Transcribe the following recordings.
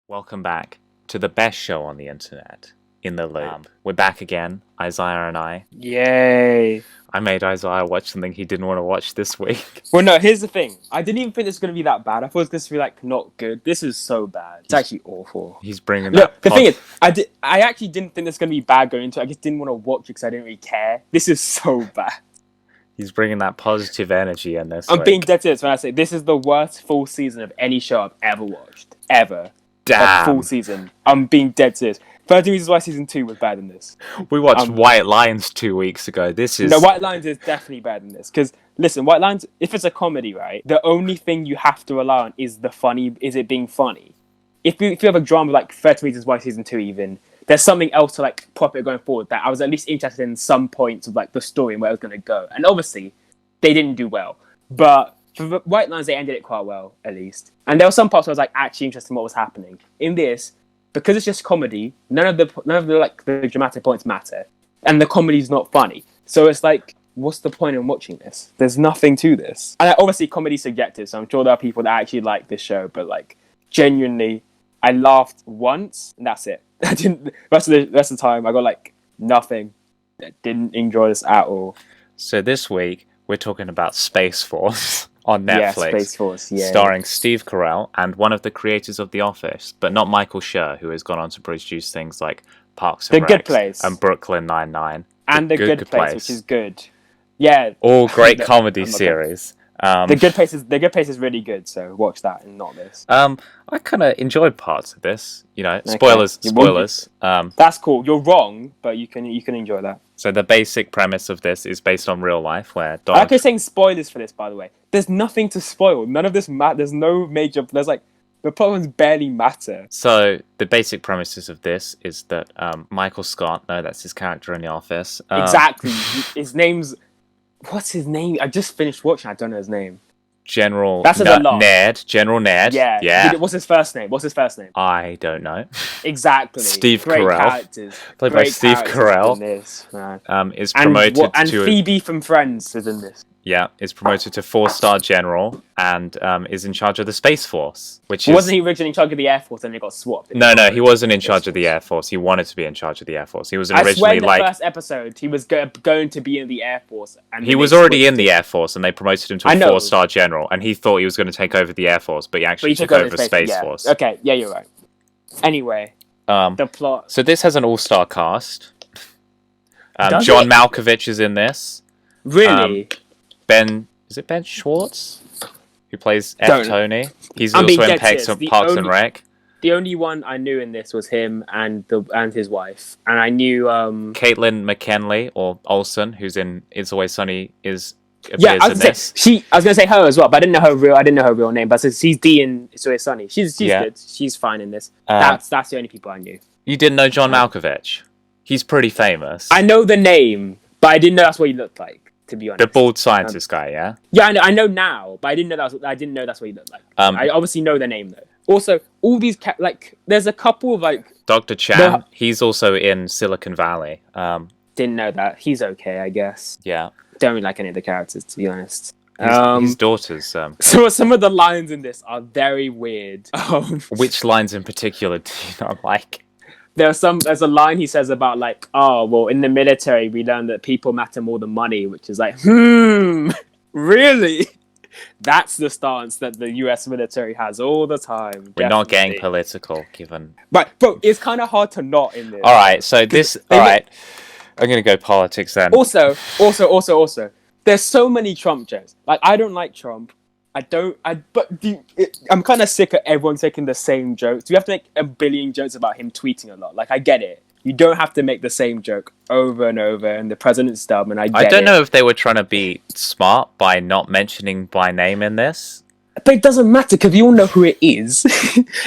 Welcome back to the best show on the internet, In the Loop. We're back again, Isaiah and I. Yay! I made Isaiah watch something he didn't want to watch this week. Well, no, here's the thing. I didn't even think this was going to be that bad. I thought it was going to be, like, not good. This is so bad. It's actually awful. He's bringing Look, that... the thing is, I actually didn't think this was going to be bad going into it. I just didn't want to watch it because I didn't really care. This is so bad. He's bringing that positive energy in this I'm week. being dead serious when I say this is the worst full season of any show I've ever watched. Ever. Damn. A full season. I'm being dead serious. 13 Reasons Why Season 2 was better than this. We watched White Lines 2 weeks ago. This is... No, White Lines is definitely better than this. Because, listen, White Lines, if it's a comedy, right, the only thing you have to rely on is it being funny. If you have a drama like 13 Reasons Why Season 2 even, there's something else to, like, prop it going forward that I was at least interested in some points of, like, the story and where it was going to go. And obviously, they didn't do well. But for the White Lines, they ended it quite well, at least. And there were some parts where I was, like, actually interested in what was happening. In this, because it's just comedy, none of the dramatic points matter, and the comedy's not funny. So it's like, what's the point in watching this? There's nothing to this. And obviously, comedy's subjective, so I'm sure there are people that actually like this show, but like, genuinely, I laughed once, and that's it. I didn't. The rest of the time, I got like nothing. I didn't enjoy this at all. So this week, we're talking about Space Force on Netflix. Yeah, Space Force, yeah. Starring Steve Carell and one of the creators of The Office, but not Michael Schur, who has gone on to produce things like Parks and The Rec Good Place and Brooklyn Nine-Nine. And The Good Place, which is good. Yeah. All great comedy series. The Good Place is really good, so watch that and not this. I kind of enjoyed parts of this. You know, spoilers. That's cool. You're wrong, but you can enjoy that. So the basic premise of this is based on real life, where I like saying spoilers for this. By the way, there's nothing to spoil. None of this There's no major. There's like the problems barely matter. So the basic premises of this is that Michael Scott, no, that's his character in The Office. Exactly. His name's. What's his name? I just finished watching. I don't know his name. General Ned. General Ned. Yeah. What's his first name? I don't know. Exactly. Steve Great Carell. Characters. Played by Steve Carell. Is promoted and Phoebe from Friends is in this. Yeah, is promoted to 4-star general and is in charge of the Space Force, Wasn't he originally in charge of the Air Force and it got swapped? No, he wasn't in charge of the Air Force. He wanted to be in charge of the Air Force. He was originally I swear in the first episode he was going to be in the Air Force. And he was already in the Air Force and they promoted him to a 4-star general and he thought he was going to take over the Air Force, but he actually took over Space Force. Okay, yeah, you're right. Anyway, the plot. So this has an all-star cast. John Malkovich is in this. Really? Is it Ben Schwartz? Who plays F. Tony? He's also in Parks and Rec. The only one I knew in this was him and his wife. And I knew... Caitlin McKinley, or Olsen, who's in It's Always Sunny, I was going to say her as well, but I didn't know her real name. But she's Dee in It's Always Sunny. She's good. She's fine in this. That's the only people I knew. You didn't know John Malkovich? He's pretty famous. I know the name, but I didn't know that's what he looked like. To be honest, the bald scientist guy, yeah. Yeah, I know now, but I didn't know that's what he looked like. I obviously know the name though. Also, all these there's a couple of like Dr. Chan. He's also in Silicon Valley. Didn't know that. He's okay, I guess. Yeah. Don't really like any of the characters, to be honest. His daughters. So some of the lines in this are very weird. Which lines in particular do you not like? There's a line he says about like, oh, well, in the military, we learned that people matter more than money, which is like, really? That's the stance that the US military has all the time. We're not getting political, given... But, bro, it's kind of hard to not in this. All right, so this... All right, I'm going to go politics then. Also, there's so many Trump jokes. Like, I don't like Trump. I'm kind of sick of everyone taking the same jokes. We have to make a billion jokes about him tweeting a lot. Like, I get it. You don't have to make the same joke over and over, and the president's dumb, and I don't know if they were trying to be smart by not mentioning by name in this. But it doesn't matter, because we all know who it is.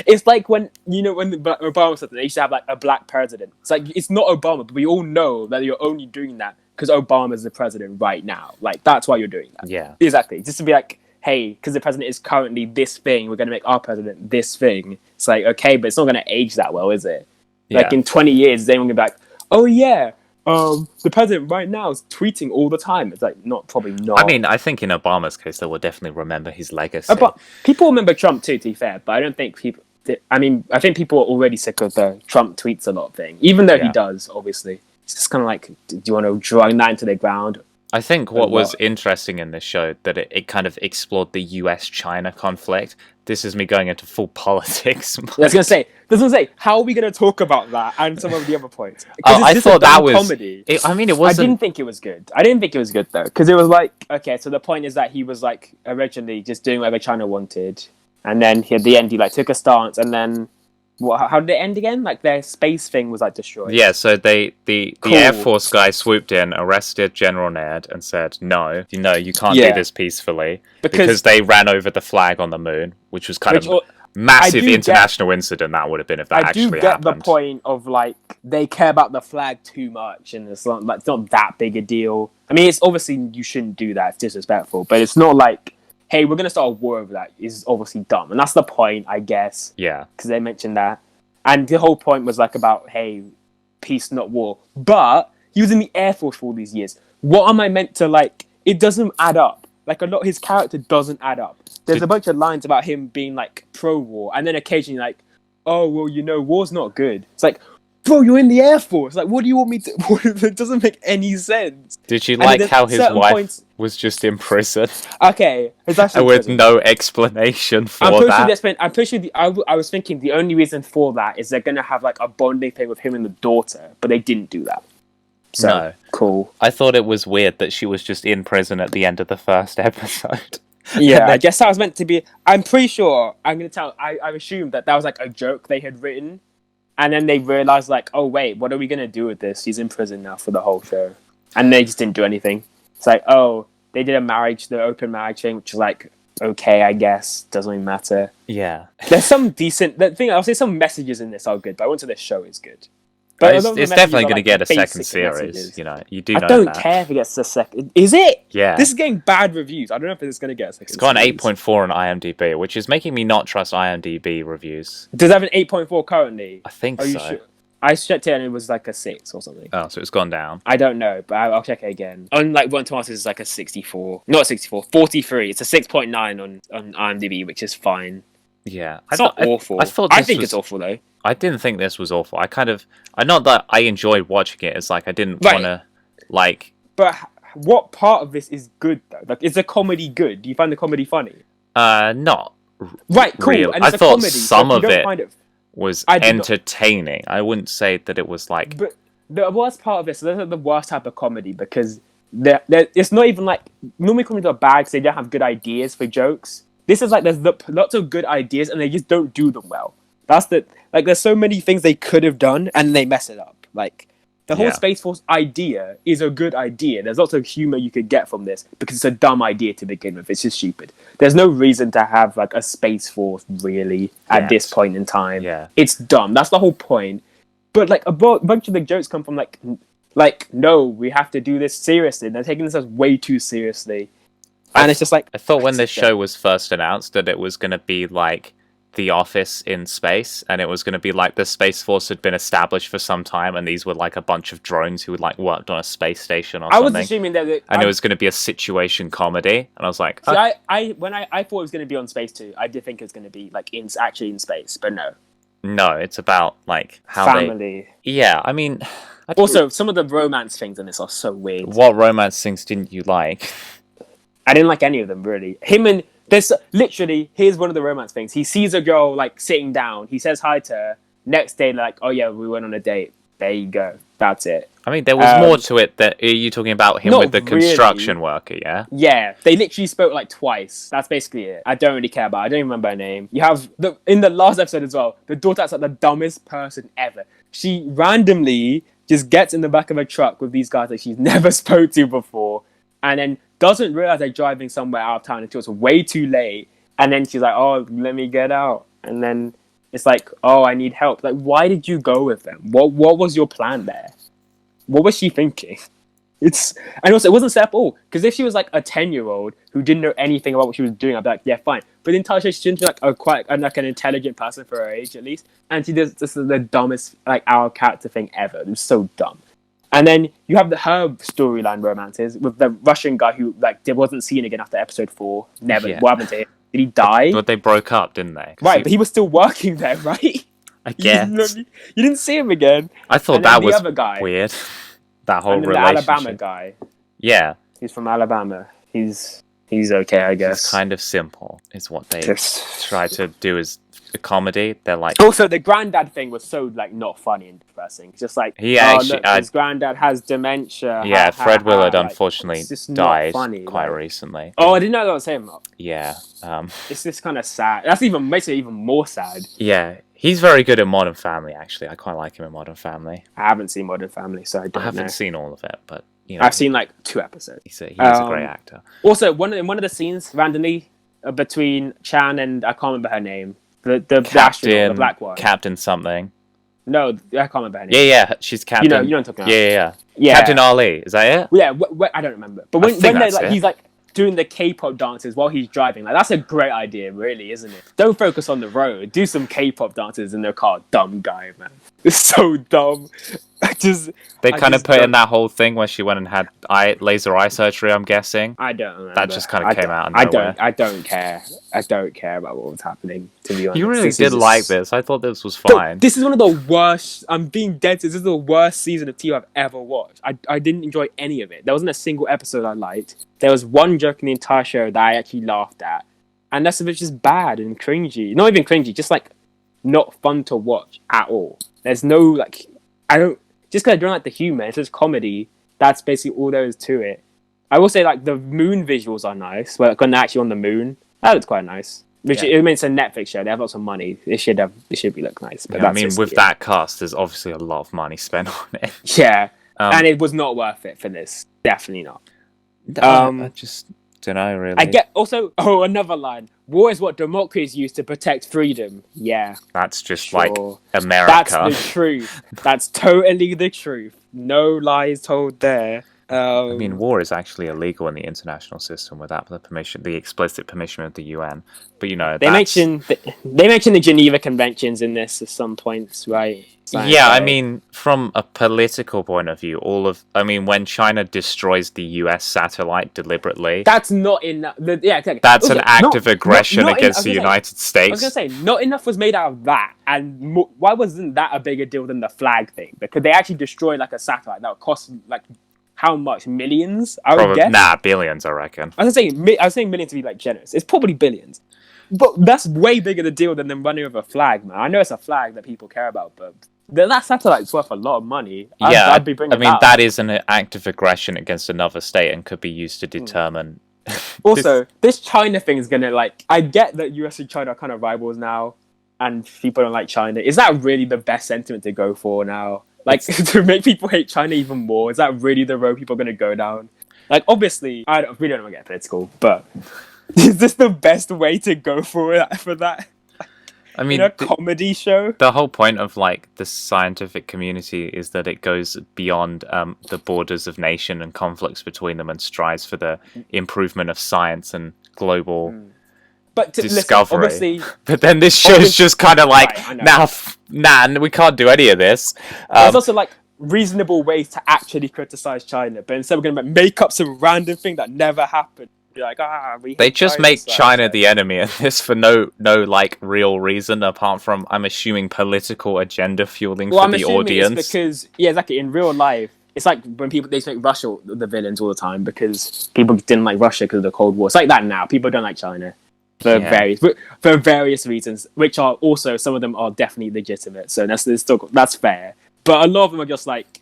It's like when Obama said that they used to have, like, a black president. It's like, it's not Obama, but we all know that you're only doing that because Obama's the president right now. Like, that's why you're doing that. Yeah. Exactly. Just to be like, hey, because the president is currently this thing, we're going to make our president this thing. It's like, okay, but it's not going to age that well, is it? Yeah. Like, in 20 years, is anyone going to be like, oh, yeah, the president right now is tweeting all the time. It's like, probably not. I mean, I think in Obama's case, they will definitely remember his legacy. But people remember Trump too, to be fair, but I don't think people... I mean, I think people are already sick of the Trump tweets a lot thing, even though he does, obviously. It's just kind of like, do you want to drive that into the ground? I think what was interesting in this show, that it kind of explored the US-China conflict. This is me going into full politics. I was going to say, how are we going to talk about that and some of the other points? I thought that was... comedy. It wasn't... I didn't think it was good. I didn't think it was good, though, because it was like, okay, so the point is that he was, like, originally just doing whatever China wanted, and then at the end he, like, took a stance, and then... how did it end again? Like, their space thing was, like, destroyed. Yeah, so the Air Force guy swooped in, arrested General Ned, and said, no, you can't do this peacefully. Because they ran over the flag on the moon, which was kind of massive international incident that would have been if that actually happened. I do get the point of, like, they care about the flag too much, and it's not that big a deal. I mean, it's obviously, you shouldn't do that, it's disrespectful, but it's not like, hey, we're going to start a war over that, is obviously dumb. And that's the point, I guess. Yeah. Because they mentioned that. And the whole point was like about, hey, peace, not war. But he was in the Air Force for all these years. What am I meant to, like, it doesn't add up. Like, a lot, his character doesn't add up. There's a bunch of lines about him being, like, pro-war. And then occasionally, like, oh, well, war's not good. It's like, bro, you're in the Air Force. Like, what do you want me to... It doesn't make any sense. Did you like how his wife was just in prison? Okay. It's actually with no explanation for that. I'm pretty sure I was thinking the only reason for that is they're going to have, like, a bonding thing with him and the daughter. But they didn't do that. So, no. Cool. I thought it was weird that she was just in prison at the end of the first episode. Yeah, I guess that was meant to be... I'm pretty sure... I'm going to tell... I assumed that was, like, a joke they had written. And then they realized, like, oh, wait, what are we going to do with this? He's in prison now for the whole show. And they just didn't do anything. It's like, oh, they did the open marriage thing, which is like, okay, I guess. Doesn't even matter. Yeah. There's some decent... I'll say some messages in this are good, but I won't say this show is good. But it's definitely going to get a second series, messages. You do know that. I don't care if it gets a second... Is it? Yeah. This is getting bad reviews. I don't know if it's going to get a second series. It's got an 8.4 on IMDb, which is making me not trust IMDb reviews. Does it have an 8.4 currently? I think so. You sure? I checked it and it was like a 6 or something. Oh, so it's gone down. I don't know, but I'll check it again. On like Rotten Tomatoes, it's like a 64. Not 64, 43. It's a 6.9 on IMDb, which is fine. Yeah. It's not awful. I think it's awful, though. I didn't think this was awful. Not that I enjoyed watching it. It's like I didn't want to, like... But what part of this is good, though? Like, is the comedy good? Do you find the comedy funny? Not right, cool. Real. And I thought comedy, some of it was entertaining. I wouldn't say that it was like... But the worst part of this, so this is the worst type of comedy, because it's not even like... Normally comedies are bad because they don't have good ideas for jokes. This is like, there's lots of good ideas and they just don't do them well. That's there's so many things they could have done and they mess it up. Like, the whole Space Force idea is a good idea. There's lots of humor you could get from this because it's a dumb idea to begin with. It's just stupid. There's no reason to have like a Space Force really at this point in time. Yeah. It's dumb. That's the whole point. But like a bunch of the jokes come from like, no, we have to do this seriously. They're taking this as way too seriously. And it's just like... I thought when this show was first announced that it was going to be like The Office in space, and it was going to be like the Space Force had been established for some time, and these were like a bunch of drones who like worked on a space station or something. I was assuming that... it was going to be a situation comedy, and I was like... See, I thought it was going to be on space too. I did think it was going to be like actually in space, but no. No, it's about like how family. Yeah, I mean... Also, some of the romance things in this are so weird. What romance things didn't you like? I didn't like any of them, really. There's literally, here's one of the romance things. He sees a girl, like, sitting down. He says hi to her. Next day, like, oh yeah, we went on a date. There you go. That's it. I mean, there was more to it. Are you talking about him with the construction worker, yeah? Yeah. They literally spoke, like, twice. That's basically it. I don't really care about it. I don't even remember her name. You have, in the last episode as well, the daughter that's, like, the dumbest person ever. She randomly just gets in the back of a truck with these guys that she's never spoke to before. And then doesn't realize they're driving somewhere out of town until it's way too late. And then she's like, oh, let me get out. And then it's like, oh, I need help. Like, why did you go with them? What was your plan there? What was she thinking? And also, it wasn't set up at all. Because if she was like a 10-year-old who didn't know anything about what she was doing, I'd be like, yeah, fine. But the entire show, she seems like an intelligent person for her age, at least. And she does this is the dumbest, like, our character thing ever. It was so dumb. And then you have her storyline romances with the Russian guy who, like, wasn't seen again after episode 4. Never. Yeah. What happened to him? Did he die? But they broke up, didn't they? Right, but he was still working there, right? I guess. You didn't see him again. I thought that was weird. That whole relationship. The Alabama guy. Yeah. He's from Alabama. He's okay, I guess. It's kind of simple, is what they try to do as a comedy. They're like... Also, the granddad thing was so, like, not funny and depressing. It's just like, his granddad has dementia. Yeah, Fred Willard, unfortunately, died quite recently. Oh, I didn't know that was him. Yeah. It's just kind of sad. Makes it even more sad. Yeah. He's very good at Modern Family, actually. I quite like him in Modern Family. I haven't seen Modern Family, so I haven't seen all of it, but... You know, I've seen like 2 episodes. He's a great actor. Also, one of the scenes randomly between Chan and I can't remember her name, the astronaut, the black one, Captain something. No, I can't remember her name. Yeah, she's Captain. You know what I'm talking about. Yeah. Captain Ali, is that it? Yeah, I don't remember. But when he's like doing the K-pop dances while he's driving, like that's a great idea, really, isn't it? Don't focus on the road. Do some K-pop dances in their car. Dumb guy, man. It's so dumb. They kind of put in that whole thing where she went and had laser eye surgery, I'm guessing. I don't remember. That just kind of came out of nowhere. I don't care. I don't care about what was happening, to be honest. You really did like this. I thought this was fine. This is one of the worst... I'm being dead. This is the worst season of TV I've ever watched. I didn't enjoy any of it. There wasn't a single episode I liked. There was one joke in the entire show that I actually laughed at. And that's just bad and cringy. Not even cringy, just like not fun to watch at all. There's no like... Just because I don't like the humor, it's just comedy. That's basically all there is to it. I will say, like, the moon visuals are nice. When they're actually on the moon, that looks quite nice. It means it's a Netflix show. They have lots of money. It should look nice. But I mean, with that cast, there's obviously a lot of money spent on it. Yeah, and it was not worth it for this. Definitely not. I just don't know, really. I get also. Oh, another line. War is what democracies use to protect freedom. Yeah. That's just like America. That's the truth. That's totally the truth. No lies told there. I mean, war is actually illegal in the international system without the explicit permission of the UN. But they mention the Geneva Conventions in this at some points, right? Yeah, I mean, from a political point of view, when China destroys the US satellite deliberately, that's not enough. Exactly. That's an act of aggression against the United States. I was going to say, not enough was made out of that. And why wasn't that a bigger deal than the flag thing? Because they actually destroyed like a satellite that would cost like how much? Millions? I would guess. Nah, billions, I reckon. I was saying millions to be like generous. It's probably billions. But that's way bigger the deal than them running over a flag, man. I know it's a flag that people care about, but that satellite's worth a lot of money. I'd be bringing that is an act of aggression against another state and could be used to determine... Also, this China thing is going to, like... I get that US and China are kind of rivals now, and people don't like China. Is that really the best sentiment to go for now? Like, to make people hate China even more? Is that really the road people are going to go down? Like, obviously, we don't want to get political, but... Is this the best way to go for that? I mean, comedy show. The whole point of like the scientific community is that it goes beyond the borders of nation and conflicts between them and strives for the improvement of science and global discovery. Listen, but then this show's just kind of like, nah, we can't do any of this. There's also like reasonable ways to actually criticize China, but instead we're going to make up some random thing that never happened. Like, they just make China the enemy in this for no like real reason apart from, I'm assuming, political agenda fueling for the audience. It's because exactly, in real life it's like when they make Russia the villains all the time because people didn't like Russia because of the Cold War. It's like that now. People don't like China for various reasons, which are also, some of them are definitely legitimate, so that's fair. But a lot of them are just like,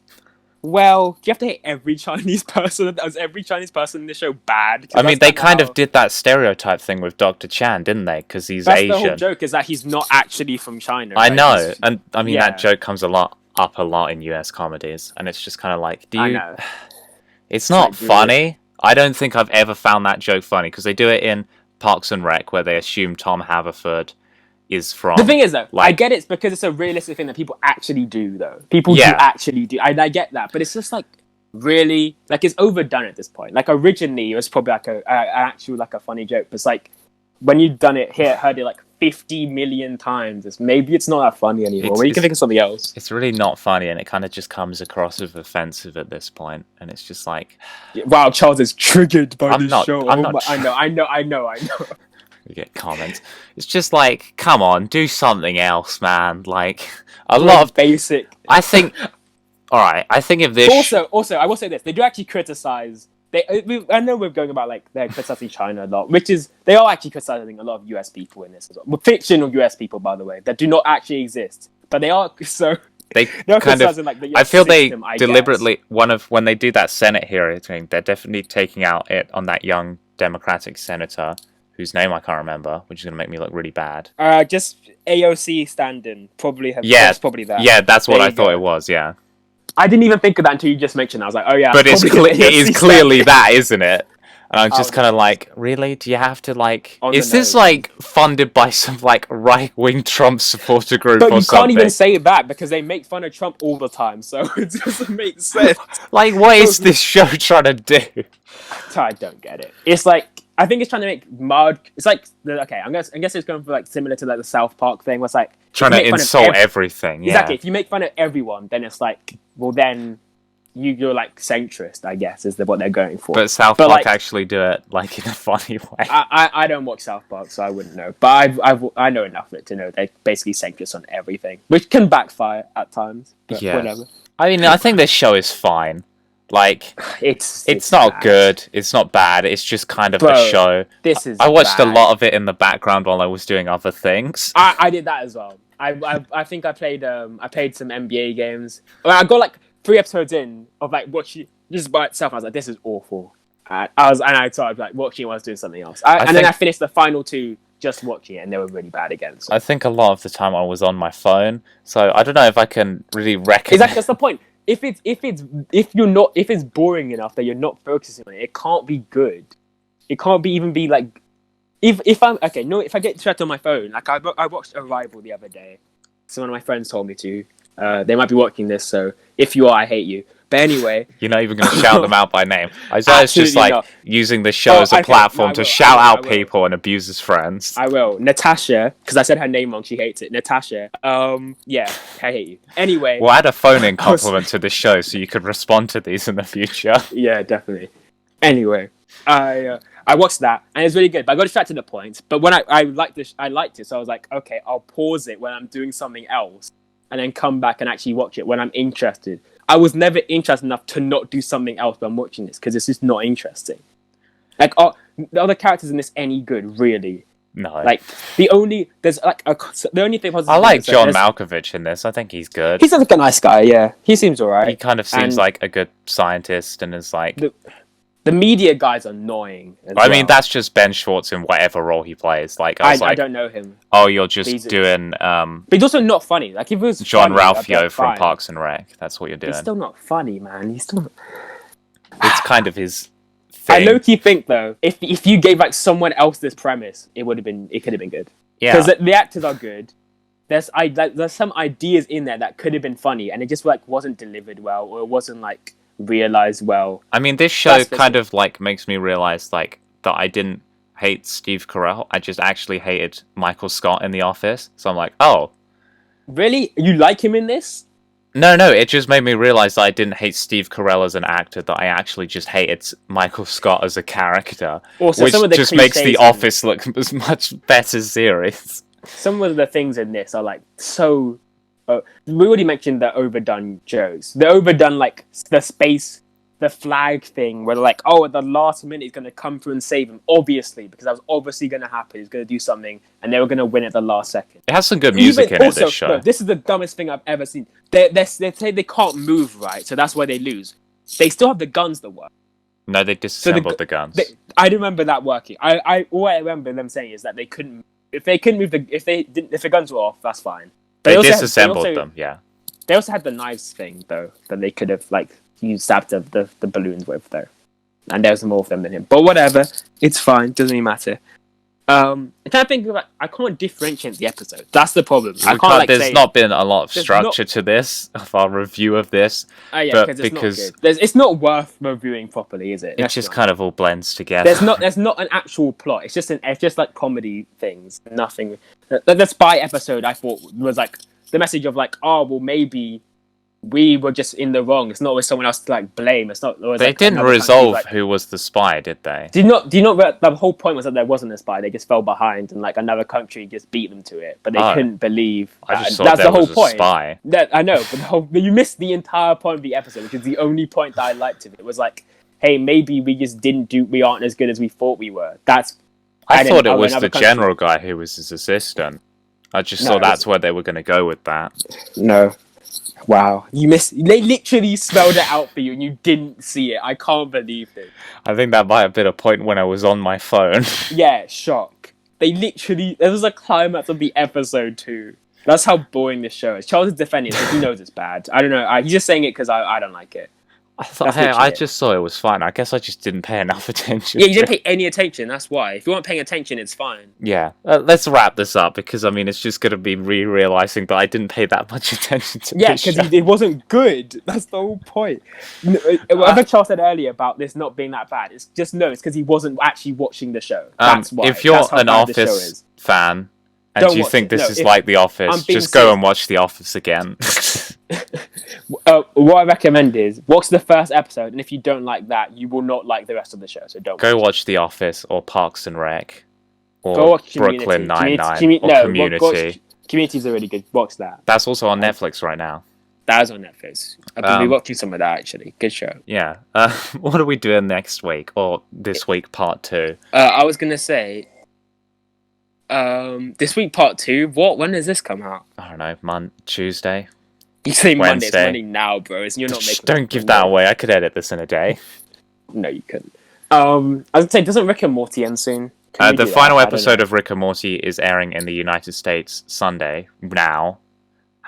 well, do you have to hate every Chinese person? Is every Chinese person in the show bad? I mean, they kind of did that stereotype thing with Dr. Chan, didn't they? Because he's Asian. The whole joke is that he's not actually from China. I know, and I mean that joke comes up a lot in US comedies, and it's just kind of like, I know. It's not funny. I don't think I've ever found that joke funny because they do it in Parks and Rec, where they assume Tom Haverford is from. The thing is, though, I get it's because it's a realistic thing that people actually do, though. People do actually do. I get that, but it's just like, really, like, it's overdone at this point. Like, originally, it was probably like an actual, like, a funny joke, but it's like, when you've done it, heard it like 50 million times, maybe it's not that funny anymore. You can think of something else. It's really not funny, and it kind of just comes across as offensive at this point, and it's just like... Wow, Charles is triggered by this show. I know. You get comments. It's just like, come on, do something else, man. Like, a lot of basic. I think. All right, I think if this. Also, I will say this: they do actually criticize. I know we're going about like they're criticizing China a lot, which is they are actually criticizing a lot of US people in this as well. Fictional US people, by the way, that do not actually exist, but they are so. They're kind of. Like, the US I feel system, they deliberately when they do that Senate hearing thing, they're definitely taking out it on that young Democratic senator whose name I can't remember, which is going to make me look really bad. Just AOC Standen probably have. Yeah, probably that. Yeah, that's what I thought it was. Yeah. I didn't even think of that until you just mentioned it. I was like, oh yeah. But it is clearly that, isn't it? And I'm just kind of like, really? Do you have to like... Is this like funded by some like right-wing Trump supporter group or something? But you can't even say that because they make fun of Trump all the time, so it doesn't make sense. Like, what is this show trying to do? I don't get it. It's like... I think it's trying to make mild... It's like... Okay, I guess it's going for like similar to like the South Park thing, where it's like... Trying to insult everything, yeah. Exactly. If you make fun of everyone, then it's like... Well, then... You're like centrist, I guess, is what they're going for. But South Park actually do it like in a funny way. I don't watch South Park, so I wouldn't know. But I know enough of it to know they're basically centrist on everything, which can backfire at times. But whatever. I mean, I think this show is fine. Like, it's not bad. Good. It's not bad. It's just kind of a show. I watched a lot of it in the background while I was doing other things. I did that as well. I think I played some NBA games. I got like 3 episodes in of like watching just by itself. I was like, this is awful. I started like watching while I was doing something else. Then I finished the final 2 just watching it, and they were really bad again. So. I think a lot of the time I was on my phone, so I don't know if I can really recommend. Exactly, that's the point. If it's boring enough that you're not focusing on it, it can't be good. It can't even be like if I get distracted on my phone, like I watched Arrival the other day. So one of my friends told me to. They might be watching this, so if you are, I hate you. But anyway, you're not even going to shout them out by name. Isaiah's just like using the show as a platform to shout out people and abuse his friends. I will. Natasha, because I said her name wrong, she hates it. Natasha. Yeah, I hate you. Anyway, we'll add a phone-in compliment to this show so you could respond to these in the future. Yeah, definitely. Anyway, I watched that and it's really good. But I got distracted at points. But when I liked it, so I was like, okay, I'll pause it when I'm doing something else, and then come back and actually watch it when I'm interested. I was never interested enough to not do something else when I'm watching this because it's just not interesting. Like, are the other characters in this any good? Really? No. Like the only thing I like John Malkovich in this. I think he's good. He's like a nice guy. Yeah, he seems alright. He kind of seems like a good scientist and is like. The media guy's annoying. I mean, that's just Ben Schwartz in whatever role he plays. Like, I don't know him. Oh, you're just doing. But he's also not funny. Like, if it was John funny, Ralphio from Parks and Rec, that's what you're doing. He's still not funny, man. He's still. It's kind of his thing. I low-key think though, if you gave like someone else this premise, it could have been good. Yeah. Because the actors are good. There's some ideas in there that could have been funny, and it just like wasn't delivered well, or it wasn't like realized well. I mean, this show kind of like makes me realize like that I didn't hate Steve Carell. I just actually hated Michael Scott in The Office. So I'm like, oh, really? You like him in this? No. It just made me realize that I didn't hate Steve Carell as an actor. That I actually just hated Michael Scott as a character, also, which just makes The Office look a much better series. Some of the things in this are like so. We already mentioned the overdone jokes. The overdone, like, the flag thing, where they're like, oh, at the last minute he's going to come through and save him. Obviously, because that was obviously going to happen. He's going to do something, and they were going to win at the last second. It has some good music in this show. No, this is the dumbest thing I've ever seen. They say they can't move, right? So that's why they lose. They still have the guns that work. No, they disassembled the guns. I remember that working. All I remember them saying is that they couldn't. If they couldn't move if the guns were off, that's fine. They disassembled them, yeah. They also had the knives thing, though, that they could have, like, stabbed the balloons with, though. And there's more of them than him. But whatever. It's fine. Doesn't even matter. I'm trying to think about... I can't differentiate the episode. That's the problem. There's not been a lot of structure to this, of our review of this. Yeah, because it's not good. It's not worth reviewing properly, is it? It just kind of all blends together. There's not an actual plot. It's just like comedy things. Nothing. The spy episode, I thought, was like the message of like, oh, well, maybe we were just in the wrong. It's not always someone else to like blame. It's not always, they like, didn't resolve who was the spy, did they? Do you not the whole point was that there wasn't a spy. They just fell behind and like another country just beat them to it, but they couldn't believe that. I just thought that's the whole point. Spy. I know, but you missed the entire point of the episode, which is the only point that I liked of it. It was like, hey, maybe we just we aren't as good as we thought we were. I thought it was the general guy who was his assistant. I just thought that's where they were going to go with that. No. Wow. They literally spelled it out for you and you didn't see it. I can't believe it. I think that might have been a point when I was on my phone. Yeah, shock. There was a climax of the episode too. That's how boring this show is. Charles is defending it, he knows it's bad. I don't know. He's just saying it because I don't like it. I just thought it was fine. I guess I just didn't pay enough attention. Yeah, you didn't pay any attention. That's why. If you weren't paying attention, it's fine. Yeah. Let's wrap this up because, I mean, it's just going to be realizing that I didn't pay that much attention to this show. Yeah, because it wasn't good. That's the whole point. Whatever Charles said earlier about this not being that bad, it's because he wasn't actually watching the show. That's why. If you're an Office fan and you think this is like The Office, just go and watch The Office again. What I recommend is watch the first episode, and if you don't like that, you will not like the rest of the show. So don't watch The Office or Parks and Rec or Brooklyn Nine-Nine or Community. Community's really good. Watch that. That's also on Netflix right now. That is on Netflix. I've been watching some of that actually. Good show. Yeah. What are we doing next week or this week, part 2? I was gonna say. This week, part 2. When does this come out? I don't know. Tuesday. You say Monday. It's Monday now, bro. You're not making. Don't give that away. I could edit this in a day. No, you couldn't. I was gonna say, doesn't Rick and Morty end soon? The final episode of Rick and Morty is airing in the United States Sunday now,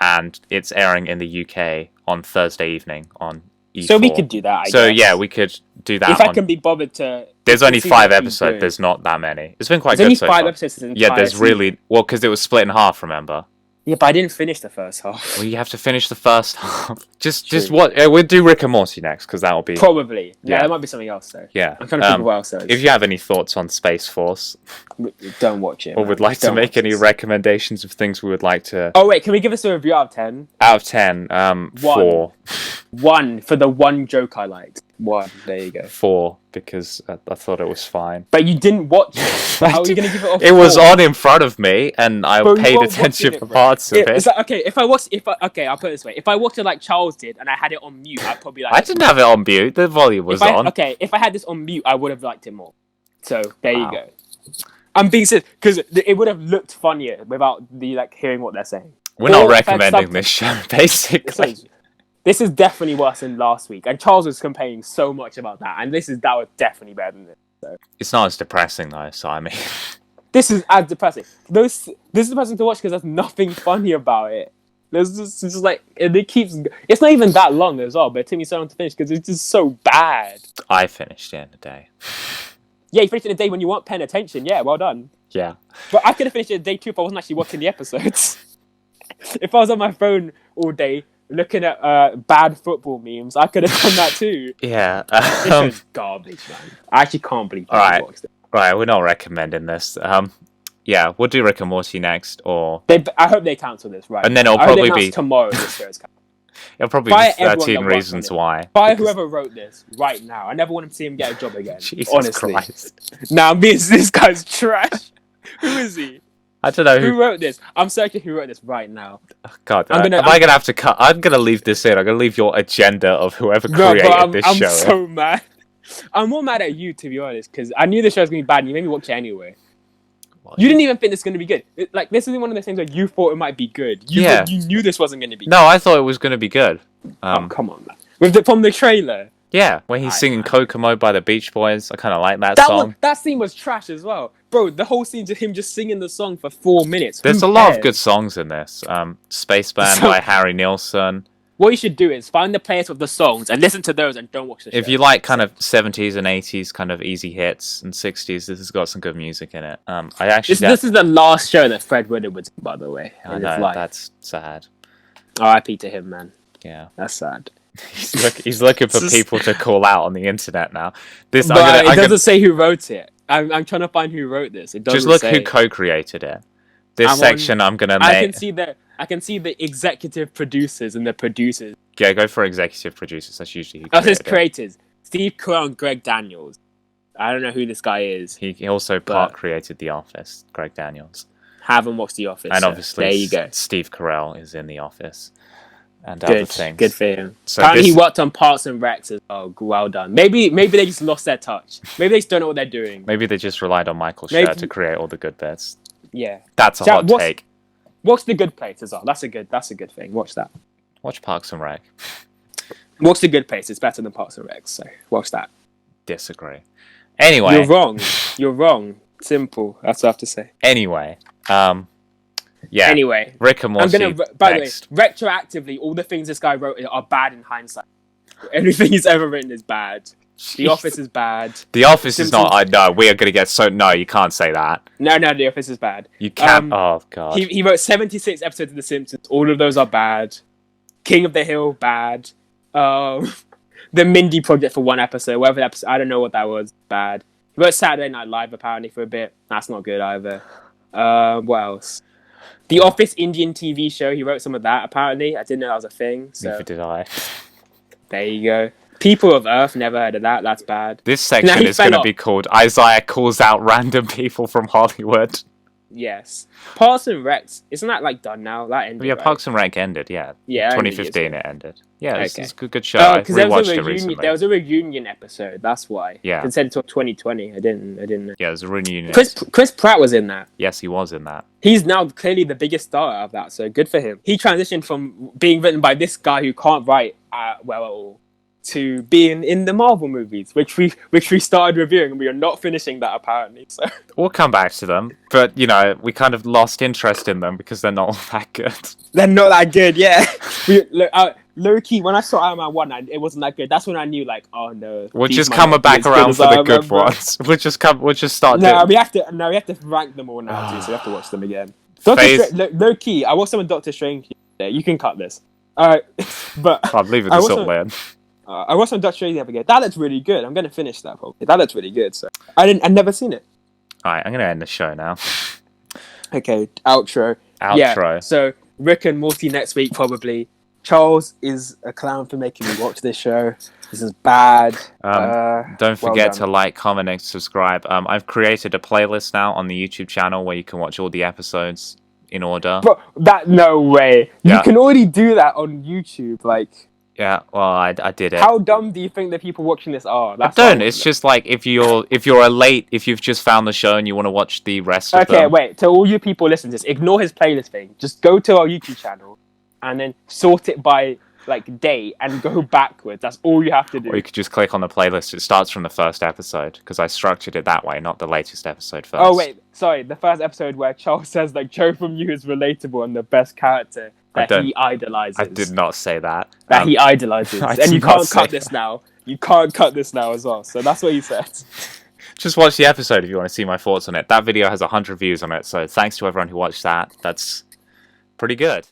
and it's airing in the UK on Thursday evening on E4. So we could do that. I guess. Yeah, we could do that. If I can be bothered to. There's only 5 episodes. There's not that many. It's been quite good so far. There's only 5 episodes. Yeah, there's really because it was split in half. Remember? Yeah, but I didn't finish the first half. Well, you have to finish the first half. Just what we'll do Rick and Morty next because that'll be probably. Yeah, there might be something else though. Yeah, I'm trying to think of what else there is. If you have any thoughts on Space Force, don't watch it. Or would like to make any recommendations of things we would like to. Oh wait, can we give us a review out of 10? Out of 10, 4. 1 for the one joke I liked. 1. There you go. 4 because I thought it was fine. But you didn't watch it. How are you going to give it a 4? It was on in front of me, and I paid attention for parts of it. It's like, okay, I'll put it this way. If I watched it like Charles did, and I had it on mute, I'd probably like. I didn't have it on mute. The volume was on. Okay, if I had this on mute, I would have liked it more. So there you go. I'm being serious because it would have looked funnier without the hearing what they're saying. We're not recommending this show, basically. This is definitely worse than last week, and Charles was complaining so much about that, and that was definitely better than this. So. It's not as depressing though, so I mean, this is as depressing. This is depressing to watch because there's nothing funny about it. There's just like it keeps. It's not even that long as well, but it took me so long to finish because it's just so bad. I finished it in a day. Yeah, you finished it in a day when you weren't paying attention. Yeah, well done. Yeah, but I could have finished it in day 2 if I wasn't actually watching the episodes. If I was on my phone all day. Looking at bad football memes, I could have done that too. Yeah. This is garbage, man. I actually can't believe I watched it. Right, we're not recommending this. Yeah, we'll do Rick and Morty next, or... I hope they cancel this, right? And then it'll probably be... tomorrow this show's canceled. It'll probably be 13 Reasons Why. Fire whoever wrote this right now. I never want to see him get a job again. Jesus honestly. Christ. Nah, this guy's trash. Who is he? I don't know who wrote this. I'm searching who wrote this right now. God, am I gonna have to cut? I'm gonna leave this in. I'm gonna leave your agenda of whoever created this show. I'm so mad. I'm more mad at you, to be honest, because I knew the show was gonna be bad, and you made me watch it anyway. Well, you didn't even think this was gonna be good. This is one of the things where you thought it might be good. You knew this wasn't gonna be. No, I thought it was gonna be good. Oh come on, man! From the trailer. Yeah, when he's singing Kokomo by the Beach Boys, I kind of like that song. That scene was trash as well. Bro, the whole scene just him just singing the song for 4 minutes. There's a lot of good songs in this. Spaceman by Harry Nilsson. What you should do is find the players of the songs and listen to those and don't watch the show. If you like kind of 70s and 80s kind of easy hits and 60s, this has got some good music in it. This is the last show that Fred Willard was in, by the way. I know, that's sad. R.I.P. to him, man. Yeah. That's sad. He's looking for people to call out on the internet now. It doesn't say who wrote it. I'm trying to find who wrote this. It doesn't just look who co-created it. I'm gonna make. I can see the executive producers and the producers. Yeah, go for executive producers. That's usually his creators. Steve Carell and Greg Daniels. I don't know who this guy is. He also part created The Office, Greg Daniels. Haven't watched The Office. And obviously, there you go. Steve Carell is in The Office. And other things. Good for him. So apparently he worked on Parks and Recs as well. Well done. Maybe they just lost their touch. Maybe they just don't know what they're doing. Maybe they just relied on Michael Schur to create all the good bits. Yeah. That's a hot take. Watch The Good Place as well. That's a good thing. Watch that. Watch Parks and Rec. Watch The Good Place. It's better than Parks and Rec, so watch that. Disagree. Anyway. You're wrong. Simple. That's what I have to say. Anyway. Yeah. Anyway. Rick and Morty. By the way, retroactively, all the things this guy wrote are bad in hindsight. Everything he's ever written is bad. Jeez. The Office is bad. The Office is not. I know. We are going to get so. No, you can't say that. No, The Office is bad. You can't. Oh, God. He wrote 76 episodes of The Simpsons. All of those are bad. King of the Hill, bad. The Mindy Project for one episode. Whatever episode. I don't know what that was. Bad. He wrote Saturday Night Live, apparently, for a bit. That's not good either. What else? The Office Indian TV show. He wrote some of that, apparently. I didn't know that was a thing. So. Neither did I. There you go. People of Earth, never heard of that. That's bad. This section is going to be called Isaiah Calls Out Random People from Hollywood. Yes. Parks and Recs, isn't that like done now? That ended. Yeah, right? Parks and Rec ended, yeah. Yeah. 2015 it ended. Yeah, it's a good show. Because there was a reunion episode, that's why. Yeah. It said until 2020. I didn't know. Yeah, it was a reunion. Chris Pratt was in that. Yes, he was in that. He's now clearly the biggest star out of that, so good for him. He transitioned from being written by this guy who can't write well at all to being in the Marvel movies, which we started reviewing, and we are not finishing that apparently. So we'll come back to them, but we kind of lost interest in them because they're not all that good. They're not that good, yeah. Low key, when I saw Iron Man 1, it wasn't that good. That's when I knew, like, oh no. We'll just come back around for the good ones. We'll just start. We have to rank them all now too, so we have to watch them again. Low key, I watched some of Doctor Strange. Yeah, you can cut this. But I'll leave it this up, man. I watched some Doctor Strange the other day. That looks really good. I'm gonna finish that probably. That looks really good. So I'd never seen it. All right, I'm gonna end the show now. Okay, outro. Yeah, so Rick and Morty next week probably. Charles is a clown for making me watch this show. This is bad. Don't forget to like, comment, and subscribe. I've created a playlist now on the YouTube channel where you can watch all the episodes in order. But no way. Yeah. You can already do that on YouTube, like. Yeah, well, I did it. How dumb do you think the people watching this are? I don't. It's just like if you've just found the show and you want to watch the rest of them. Okay, wait. To all you people listening to this, ignore his playlist thing. Just go to our YouTube channel and then sort it by like date and go backwards. That's all you have to do. Or you could just click on the playlist. It starts from the first episode because I structured it that way, not the latest episode first. Oh wait, sorry. The first episode where Charles says like Joe from You is relatable and the best character. That he idolizes. I did not say that. That he idolizes. And you can't cut this now. You can't cut this now as well. So that's what he said. Just watch the episode if you want to see my thoughts on it. That video has 100 views on it. So thanks to everyone who watched that. That's pretty good.